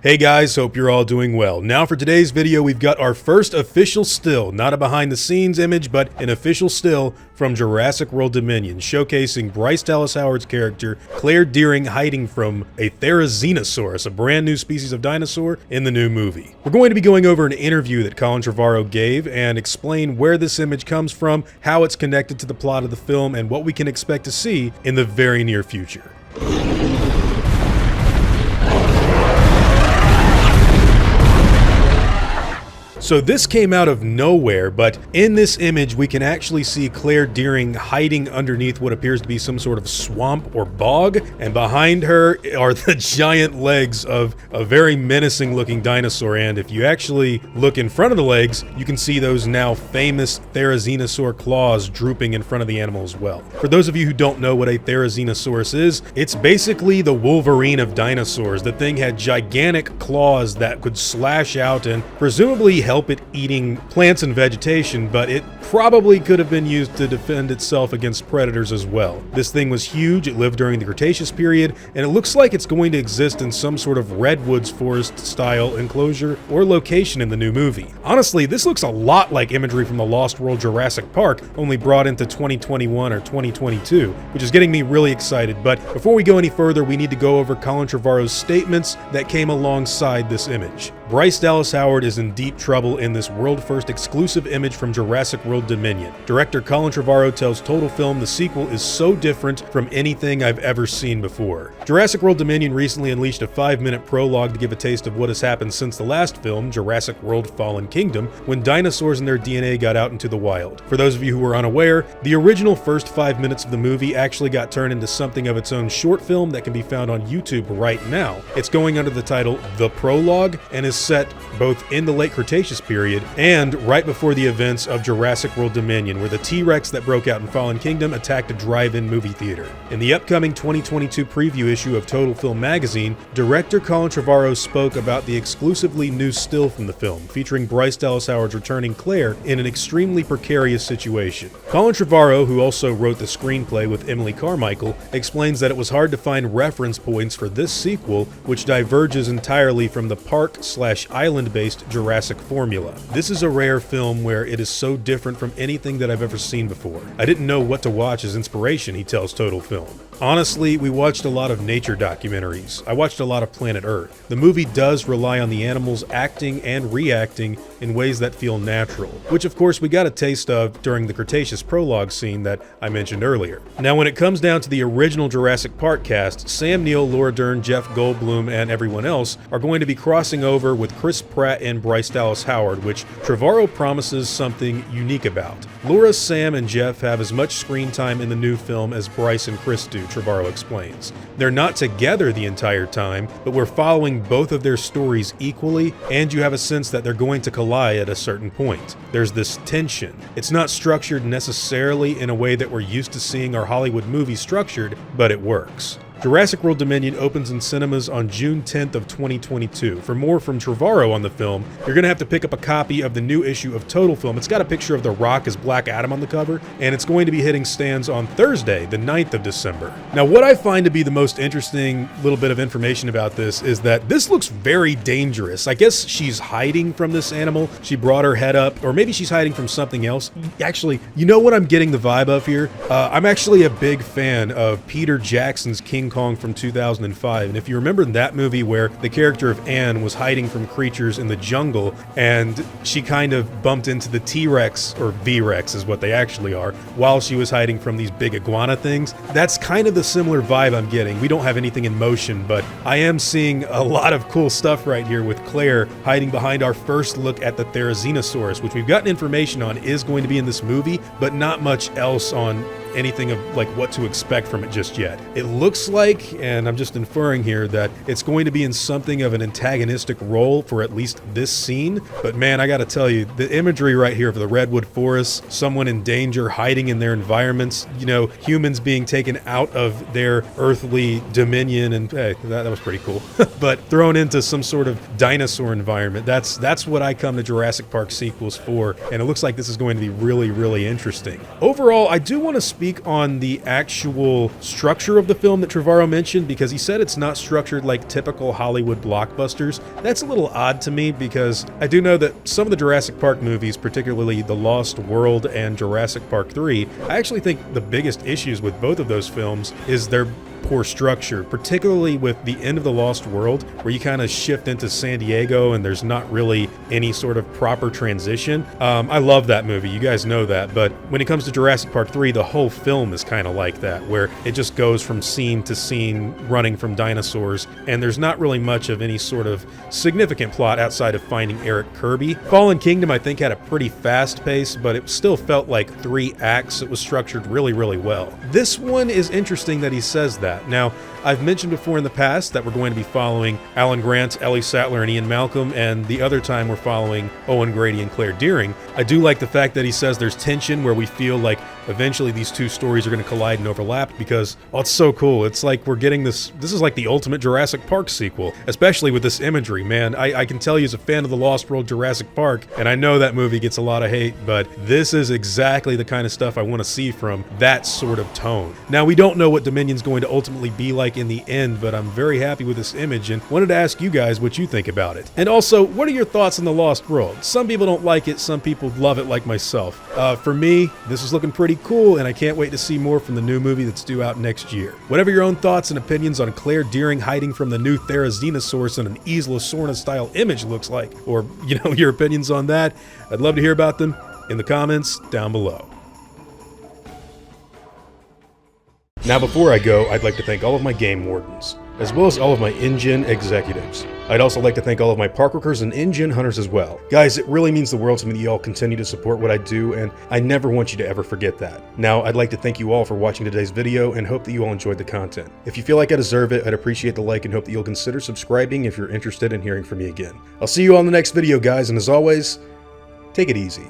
Hey guys, hope you're all doing well. Now for today's video, we've got our first official still, not a behind the scenes image, but an official still from Jurassic World Dominion, showcasing Bryce Dallas Howard's character, Claire Dearing, hiding from a Therizinosaurus, a brand new species of dinosaur in the new movie. We're going to be going over an interview that Colin Trevorrow gave and explain where this image comes from, how it's connected to the plot of the film, and what we can expect to see in the very near future. So this came out of nowhere, but in this image we can actually see Claire Dearing hiding underneath what appears to be some sort of swamp or bog, and behind her are the giant legs of a very menacing looking dinosaur, and if you actually look in front of the legs, you can see those now famous Therizinosaur claws drooping in front of the animal as well. For those of you who don't know what a Therizinosaurus is, it's basically the Wolverine of dinosaurs. The thing had gigantic claws that could slash out and presumably help it eating plants and vegetation, but it probably could have been used to defend itself against predators as well. This thing was huge, it lived during the Cretaceous period, and it looks like it's going to exist in some sort of redwoods forest style enclosure or location in the new movie. Honestly, this looks a lot like imagery from the Lost World Jurassic Park, only brought into 2021 or 2022, which is getting me really excited. But before we go any further, we need to go over Colin Trevorrow's statements that came alongside this image. Bryce Dallas Howard is in deep trouble in this world-first exclusive image from Jurassic World Dominion. Director Colin Trevorrow tells Total Film the sequel is so different from anything I've ever seen before. Jurassic World Dominion recently unleashed a 5-minute prologue to give a taste of what has happened since the last film, Jurassic World Fallen Kingdom, when dinosaurs and their DNA got out into the wild. For those of you who are unaware, the original first 5 minutes of the movie actually got turned into something of its own short film that can be found on YouTube right now. It's going under the title The Prologue and is set both in the late Cretaceous period and right before the events of Jurassic World Dominion, where the T-Rex that broke out in Fallen Kingdom attacked a drive-in movie theater. In the upcoming 2022 preview issue of Total Film magazine, director Colin Trevorrow spoke about the exclusively new still from the film, featuring Bryce Dallas Howard's returning Claire in an extremely precarious situation. Colin Trevorrow, who also wrote the screenplay with Emily Carmichael, explains that it was hard to find reference points for this sequel, which diverges entirely from the park/island-based Jurassic formula. This is a rare film where it is so different from anything that I've ever seen before. I didn't know what to watch as inspiration, he tells Total Film. Honestly, we watched a lot of nature documentaries. I watched a lot of Planet Earth. The movie does rely on the animals acting and reacting in ways that feel natural, which of course we got a taste of during the Cretaceous prologue scene that I mentioned earlier. Now when it comes down to the original Jurassic Park cast, Sam Neill, Laura Dern, Jeff Goldblum, and everyone else are going to be crossing over with Chris Pratt and Bryce Dallas Howard, which Trevorrow promises something unique about. Laura, Sam, and Jeff have as much screen time in the new film as Bryce and Chris do, Trevorrow explains. They're not together the entire time, but we're following both of their stories equally, and you have a sense that they're going to collide at a certain point. There's this tension. It's not structured necessarily in a way that we're used to seeing our Hollywood movies structured, but it works. Jurassic World Dominion opens in cinemas on June 10th of 2022. For more from Trevorrow on the film, you're going to have to pick up a copy of the new issue of Total Film. It's got a picture of The Rock as Black Adam on the cover, and it's going to be hitting stands on Thursday, the 9th of December. Now, what I find to be the most interesting little bit of information about this is that this looks very dangerous. I guess she's hiding from this animal. She brought her head up, or maybe she's hiding from something else. Actually, you know what I'm getting the vibe of here? I'm actually a big fan of Peter Jackson's King Kong from 2005, and if you remember that movie where the character of Anne was hiding from creatures in the jungle and she kind of bumped into the T-Rex, or V-Rex is what they actually are, while she was hiding from these big iguana things, that's kind of the similar vibe I'm getting. We don't have anything in motion, but I am seeing a lot of cool stuff right here with Claire hiding behind our first look at the Therizinosaurus, which we've gotten information on is going to be in this movie, but not much else on anything of like what to expect from it just yet. It looks like, and I'm just inferring here, that it's going to be in something of an antagonistic role for at least this scene, but man, I gotta tell you, the imagery right here of the redwood forest, someone in danger hiding in their environments, you know, humans being taken out of their earthly dominion, and hey, that was pretty cool, but thrown into some sort of dinosaur environment. That's what I come to Jurassic Park sequels for, and it looks like this is going to be really, really interesting. Overall, I do want to speak on the actual structure of the film that Trevorrow mentioned, because he said it's not structured like typical Hollywood blockbusters. That's a little odd to me, because I do know that some of the Jurassic Park movies, particularly The Lost World and Jurassic Park 3, I actually think the biggest issues with both of those films is their poor structure, particularly with the end of The Lost World, where you kind of shift into Santiago and there's not really any sort of proper transition. I love that movie, you guys know that, but when it comes to Jurassic Park 3, the whole film is kind of like that, where it just goes from scene to scene running from dinosaurs, and there's not really much of any sort of significant plot outside of finding Eric Kirby. Fallen Kingdom, I think, had a pretty fast pace, but it still felt like 3 acts. It was structured really, really well. This one is interesting that he says that. Now, I've mentioned before in the past that we're going to be following Alan Grant, Ellie Sattler, and Ian Malcolm, and the other time we're following Owen Grady and Claire Dearing. I do like the fact that he says there's tension where we feel like eventually these two stories are going to collide and overlap, because, oh, it's so cool. It's like we're getting this is like the ultimate Jurassic Park sequel, especially with this imagery, man. I can tell you as a fan of the Lost World Jurassic Park, and I know that movie gets a lot of hate, but this is exactly the kind of stuff I want to see from that sort of tone. Now, we don't know what Dominion's going to ultimately be like in the end, but I'm very happy with this image and wanted to ask you guys what you think about it. And also, what are your thoughts on The Lost World? Some people don't like it, some people love it like myself. For me, this is looking pretty cool, and I can't wait to see more from the new movie that's due out next year. Whatever your own thoughts and opinions on Claire Dearing hiding from the new Therizinosaurus in an Isla Sorna style image looks like, or, you know, your opinions on that, I'd love to hear about them in the comments down below. Now, before I go, I'd like to thank all of my game wardens, as well as all of my InGen executives. I'd also like to thank all of my park workers and InGen hunters as well. Guys, it really means the world to me that you all continue to support what I do, and I never want you to ever forget that. Now, I'd like to thank you all for watching today's video and hope that you all enjoyed the content. If you feel like I deserve it, I'd appreciate the like and hope that you'll consider subscribing if you're interested in hearing from me again. I'll see you all in the next video, guys, and as always, take it easy.